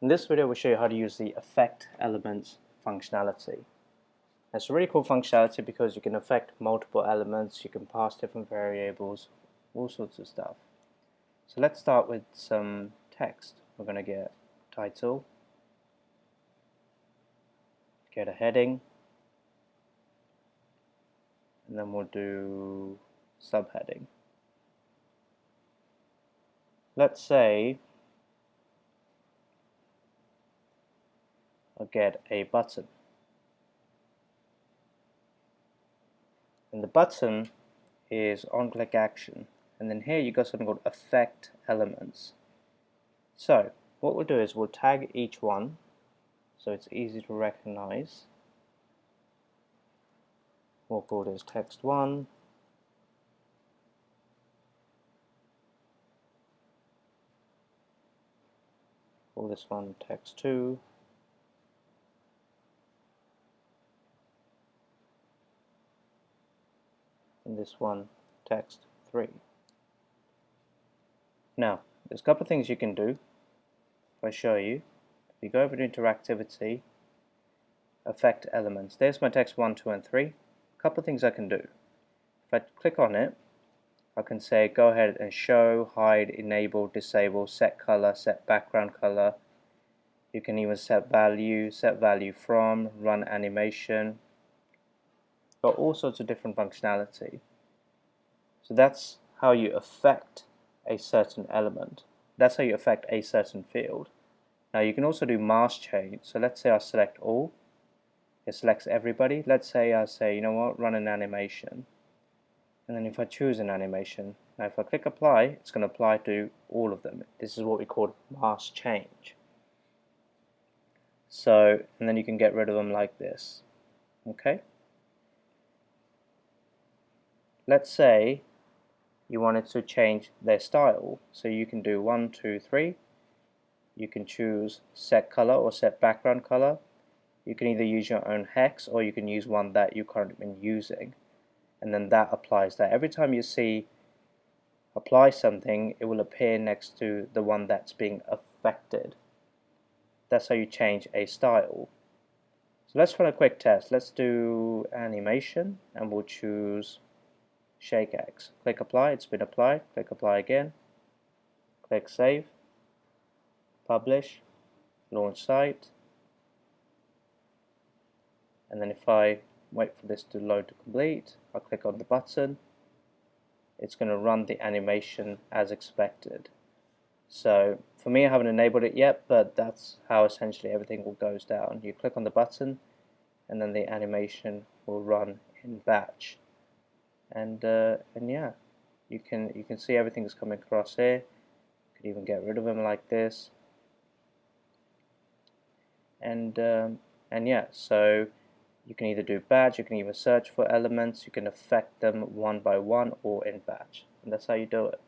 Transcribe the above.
In this video, we'll show you how to use the affect elements functionality. It's a really cool functionality because you can affect multiple elements, you can pass different variables, all sorts of stuff. So let's start with some text. We're going to get title, get a heading, and then we'll do subheading. Let's say I'll get a button. And the button is on-click action. And then here you got something called affect elements. So what we'll do is we'll tag each one so it's easy to recognize. We'll call this text 1, call this one text 2, and this one text 3. Now, there's a couple of things you can do. If I show you, if you go over to interactivity, affect elements, there's my text 1, 2, and 3. A couple of things I can do. If I click on it, I can say go ahead and show, hide, enable, disable, set color, set background color. You can even set value from, run animation. Got all sorts of different functionality. So that's how you affect a certain element. That's how you affect a certain field. Now you can also do mask change. So let's say I select all. It selects everybody. Let's say I say, you know what, run an animation. And then if I choose an animation, now if I click apply, it's going to apply to all of them. This is what we call mask change. So, and then you can get rid of them like this. Okay? Let's say you wanted to change their style. So you can do 1, 2, 3. You can choose set color or set background color. You can either use your own hex or you can use one that you've currently been using. And then that applies that. Every time you see apply something, it will appear next to the one that's being affected. That's how you change a style. So let's run a quick test. Let's do animation and we'll choose shake X. Click apply, it's been applied. Click apply again. Click save. Publish. Launch site. And then if I wait for this to load to complete, I'll click on the button. It's going to run the animation as expected. So for me, I haven't enabled it yet, but that's how essentially everything will goes down. You click on the button and then the animation will run in batch. And yeah, you can see everything's coming across here. You could even get rid of them like this. And yeah, so you can either do batch, you can even search for elements, you can affect them one by one or in batch. And that's how you do it.